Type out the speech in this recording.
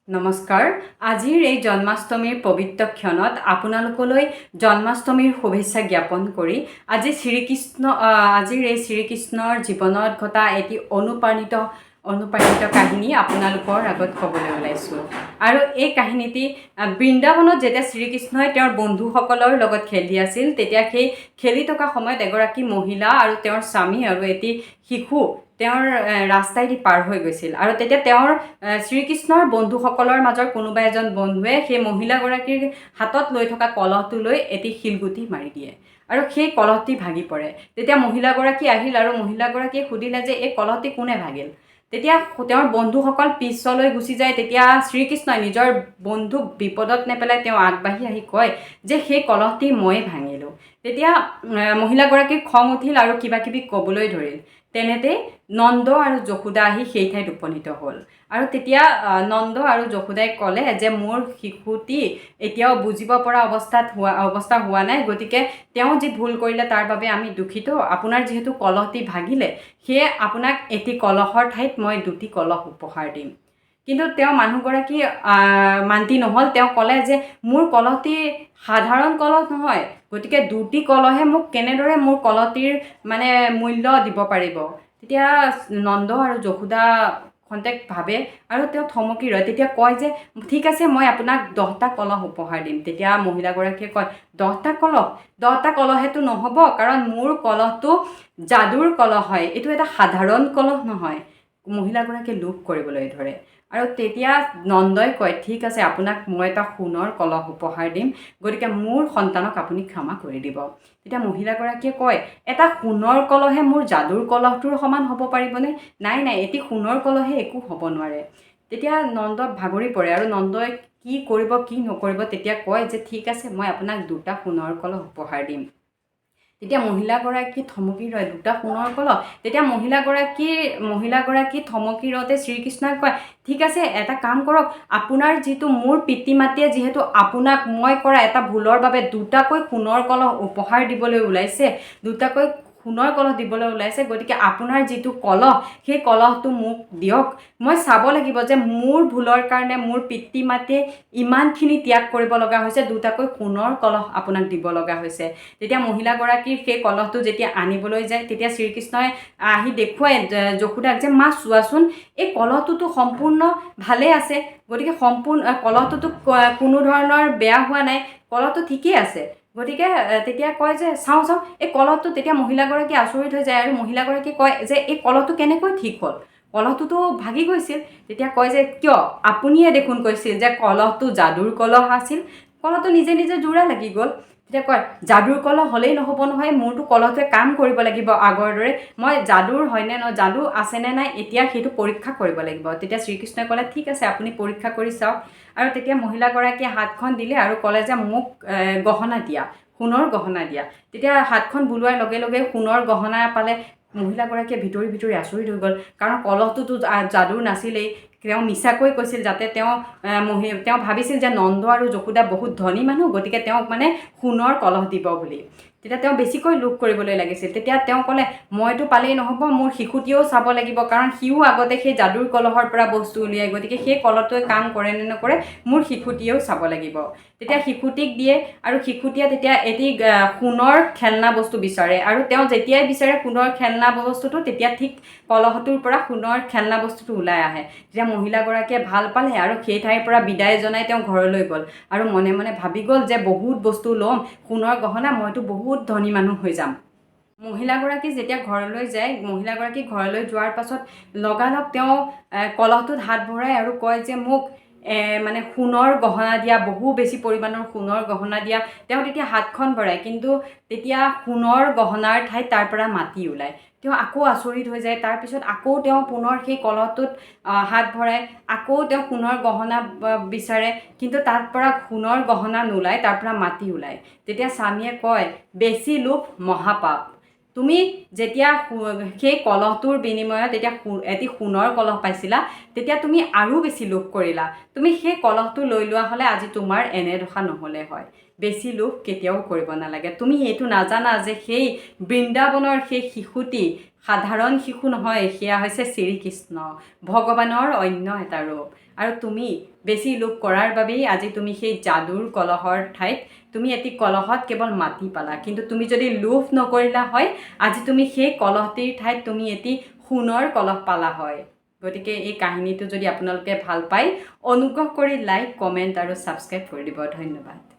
নমস্কাৰ। আজিৰ এই জন্মাষ্টমীৰ পবিত্ৰ ক্ষণত আপোনালোকলৈ জন্মাষ্টমীৰ শুভেচ্ছা জ্ঞাপন কৰি আজিৰ এই শ্ৰীকৃষ্ণৰ জীৱনত ঘটা এটি অনুপ্ৰাণিত কাহিনী আপোনালোকৰ আগত ক'বলৈ ওলাইছোঁ। আৰু এই কাহিনীটি বৃন্দাবনত যেতিয়া শ্ৰীকৃষ্ণই তেওঁৰ বন্ধুসকলৰ লগত খেলি আছিল, তেতিয়া সেই খেলি থকা সময়ত এগৰাকী মহিলা আৰু তেওঁৰ স্বামী আৰু এটি শিশু তেওঁৰ ৰাস্তাইদি পাৰ হৈ গৈছিল। আৰু তেতিয়া তেওঁৰ শ্ৰীকৃষ্ণৰ বন্ধুসকলৰ মাজৰ কোনোবা এজন বন্ধুৱে সেই মহিলাগৰাকীৰ হাতত লৈ থকা কলহটো লৈ এটি শিলগুটি মাৰি দিয়ে আৰু সেই কলহটি ভাগি পৰে। তেতিয়া মহিলাগৰাকী আহিল আৰু মহিলাগৰাকীয়ে সুধিলে যে এই কলহটি কোনে ভাগিল। তেতিয়া তেওঁৰ বন্ধুসকল পিছলৈ গুচি যায়। তেতিয়া শ্ৰীকৃষ্ণই নিজৰ বন্ধুক বিপদত নেপেলাই তেওঁ আগবাঢ়ি আহি কয় যে সেই কলহটি ময়ে ভাঙিলোঁ। তেতিয়া মহিলাগৰাকীৰ খং উঠিল আৰু কিবা কিবি ক'বলৈ ধৰিল। তেনেতে নন্দ আৰু যশোদা আহি সেই ঠাইত উপনীত হ'ল। আৰু তেতিয়া নন্দ আৰু যশোদাই ক'লে যে মোৰ শিশুটি এতিয়াও বুজিব পৰা অৱস্থা হোৱা নাই, গতিকে তেওঁ যি ভুল কৰিলে তাৰ বাবে আমি দুখিত। আপোনাৰ যিহেতু কলহটি ভাগিলে, সেয়ে আপোনাক এটি কলহৰ ঠাইত মই 2টি কলহ উপহাৰ দিম। কিন্তু তেওঁ মানুহগৰাকী মান্তি নহ'ল। তেওঁ ক'লে যে মোৰ কলহটি সাধাৰণ কলহ নহয়, গতিকে 2টি কলহে মোক কেনেদৰে মোৰ কলহটিৰ মূল্য দিব পাৰিব। তেতিয়া নন্দ আৰু যশোদা খন্তেক ভাবে আৰু তেওঁ থমকি ৰয়। তেতিয়া কয় যে ঠিক আছে, মই আপোনাক 10টা কলহ উপহাৰ দিম। তেতিয়া মহিলাগৰাকীয়ে কয় 10টা কলহেতো নহ'ব, কাৰণ মোৰ কলহটো যাদুৰ কলহ হয়, এইটো এটা সাধাৰণ কলহ নহয়। মহিলাগৰাকীয়ে লোভ কৰিবলৈ ধৰে আৰু তেতিয়া নন্দই কয় ঠিক আছে, আপোনাক মই এটা সোণৰ কলহ উপহাৰ দিম, গতিকে মোৰ সন্তানক আপুনি ক্ষমা কৰি দিব। তেতিয়া মহিলাগৰাকীয়ে কয় এটা সোণৰ কলহে মোৰ যাদুৰ কলহটোৰ সমান হ'ব পাৰিবনে? নাই, এটি সোণৰ কলহে একো হ'ব নোৱাৰে। তেতিয়া নন্দ ভাগৰি পৰে আৰু নন্দই কি কৰিব কি নকৰিব তেতিয়া কয় যে ঠিক আছে, মই আপোনাক 2টা সোণৰ কলহ উপহাৰ দিম। তেতিয়া মহিলাগৰাকী থমকি ৰয়, 2টা সোণৰ কলহ। তেতিয়া মহিলাগৰাকী থমকি ৰওঁতে শ্ৰীকৃষ্ণই কয় ঠিক আছে, এটা কাম কৰক, আপোনাৰ মোৰ পিতৃ মাতৃয়ে যিহেতু আপোনাক মই কৰা এটা ভুলৰ বাবে 2টাকৈ সোণৰ কলহ উপহাৰ দিবলৈ ওলাইছে, 2টাকৈ সোণৰ কলহ দিবলৈ ওলাইছে, গতিকে আপোনাৰ যিটো কলহ সেই কলহটো মোক দিয়ক। মই চাব লাগিব যে মোৰ ভুলৰ কাৰণে মোৰ পিতৃ মাতৃয়ে ইমানখিনি ত্যাগ কৰিব লগা হৈছে, 2টাকৈ সোণৰ কলহ আপোনাক দিব লগা হৈছে। তেতিয়া মহিলাগৰাকীৰ সেই কলহটো যেতিয়া আনিবলৈ যায়, তেতিয়া শ্ৰীকৃষ্ণই আহি দেখুৱাই যশোদাক যে মা চোৱাচোন, এই কলহটোতো সম্পূৰ্ণ ভালে আছে, গতিকে কলহটোতো কোনো ধৰণৰ বেয়া হোৱা নাই, কলহটো ঠিকেই আছে। গতিকে তেতিয়া কয় যে চাওঁ এই কলহটো। তেতিয়া মহিলাগৰাকী আচৰিত হৈ যায় আৰু মহিলাগৰাকী কয় যে এই কলহটো কেনেকৈ ঠিক হ'ল, কলহটোতো ভাগি গৈছিল। তেতিয়া কয় যে কিয়, আপুনিয়ে দেখোন কৈছিল যে কলহটো যাদুৰ কলহ আছিল, কলহটো নিজে যোৰা লাগি গ'ল। তেতিয়া কয় যাদুৰ কলহ হ'লেই নহ'ব নহয়, মোৰতো কলহটোৱে কাম কৰিব লাগিব আগৰ দৰে, মই যাদুৰ হয়নে নহয়, যাদু আছেনে নাই এতিয়া সেইটো পৰীক্ষা কৰিব লাগিব। তেতিয়া শ্ৰীকৃষ্ণই ক'লে ঠিক আছে, আপুনি পৰীক্ষা কৰি চাওক। আৰু তেতিয়া মহিলাগৰাকীয়ে হাতখন দিলে আৰু ক'লে যে মোক গহনা দিয়া, সোণৰ গহনা দিয়া। তেতিয়া হাতখন বুলোৱাৰ লগে লগে সোণৰ গহনা পালে। মহিলাগৰাকীয়ে ভিতৰি আচৰিত হৈ গ'ল, কাৰণ কলহটোতো যাদুৰ নাছিলেই। তেওঁ মিছাকৈ কৈছিল যাতে তেওঁ ভাবিছিল যে নন্দ আৰু যশোদা বহুত ধনী মানুহ, গতিকে তেওঁক সোণৰ কলহ দিব বুলি। তেতিয়া তেওঁ বেছিকৈ লোভ কৰিবলৈ লাগিছিল। তেতিয়া তেওঁ ক'লে মইতো পালেই নহ'ব, মোৰ শিশুটিয়েও চাব লাগিব, কাৰণ সিও আগতে সেই যাদুৰ কলহৰ পৰা বস্তু উলিয়াই, গতিকে সেই কলহটোৱে কাম কৰে নে নকৰে মোৰ শিশুটিয়েও চাব লাগিব। তেতিয়া শিশুটিক দিয়ে আৰু শিশুটিয়ে তেতিয়া এটি সোণৰ খেলনা বস্তু বিচাৰে, আৰু তেওঁ যেতিয়াই বিচাৰে সোণৰ খেলনা বস্তুটো, তেতিয়া ঠিক কলহটোৰ পৰা সোণৰ খেলনা বস্তুটো ওলাই আহে। তেতিয়া মহিলাগৰাকীয়ে ভাল পালে আৰু সেই ঠাইৰ পৰা বিদায় জনাই তেওঁ ঘৰলৈ গ'ল আৰু মনে মনে ভাবি গ'ল যে বহুত বস্তু ল'ম, সোণৰ গহনা, মইতো বহুত ধনী মানুহ হৈ যাম। মহিলাগৰাকী যেতিয়া ঘৰলৈ যায়, মহিলাগৰাকী ঘৰলৈ যোৱাৰ পাছত লগালগ তেওঁ কলহটোত হাত ভৰাই আৰু কয় যে মোক সোণৰ গহনা দিয়া, বহু বেছি পৰিমাণৰ সোণৰ গহনা দিয়া। তেওঁ তেতিয়া হাতখন বঢ়ায়, কিন্তু তেতিয়া সোণৰ গহনাৰ ঠাইত তাৰ পৰা মাটি ওলায়। তেওঁ আকৌ আচৰিত হৈ যায়। তাৰপিছত আকৌ তেওঁ পুনৰ সেই কলহটোত হাত ভৰাই আকৌ তেওঁ সোণৰ গহনা বিচাৰে, কিন্তু তাৰ পৰা সোণৰ গহনা নোলায়, তাৰ পৰা মাটি ওলায়। তেতিয়া স্বামীয়ে কয় বেছি লোভ মহাপাপ। তুমি যেতিয়া সেই কলহটোৰ বিনিময়ত এটি সোণৰ কলহ পাইছিলা, তেতিয়া তুমি আৰু বেছি লোভ কৰিলা। তুমি সেই কলহটো লৈ লোৱা হ'লে আজি তোমাৰ এনে দশা নহ'লে হয়। বেছি লোভ কেতিয়াও কৰিব নালাগে। তুমি এইটো নাজানা যে সেই বৃন্দাবনৰ সেই শিশুটি সাধাৰণ শিশু নহয়, সেয়া হৈছে শ্ৰীকৃষ্ণ, ভগৱানৰ অন্য এটা ৰূপ। আৰু তুমি বেছি লোভ কৰাৰ বাবেই আজি তুমি সেই যাদুৰ কলহৰ ঠাইত তুমি এটি কলহত কেৱল মাটি পালা, কিন্তু তুমি যদি লোভ নকৰিলা হয় আজি তুমি সেই কলহটিৰ ঠাইত তুমি এটি সোণৰ কলহ পালা হয়। গতিকে এই কাহিনীটো যদি আপোনালোকে ভাল পায় অনুগ্ৰহ কৰি লাইক, কমেণ্ট আৰু ছাবস্ক্ৰাইব কৰি দিব। ধন্যবাদ।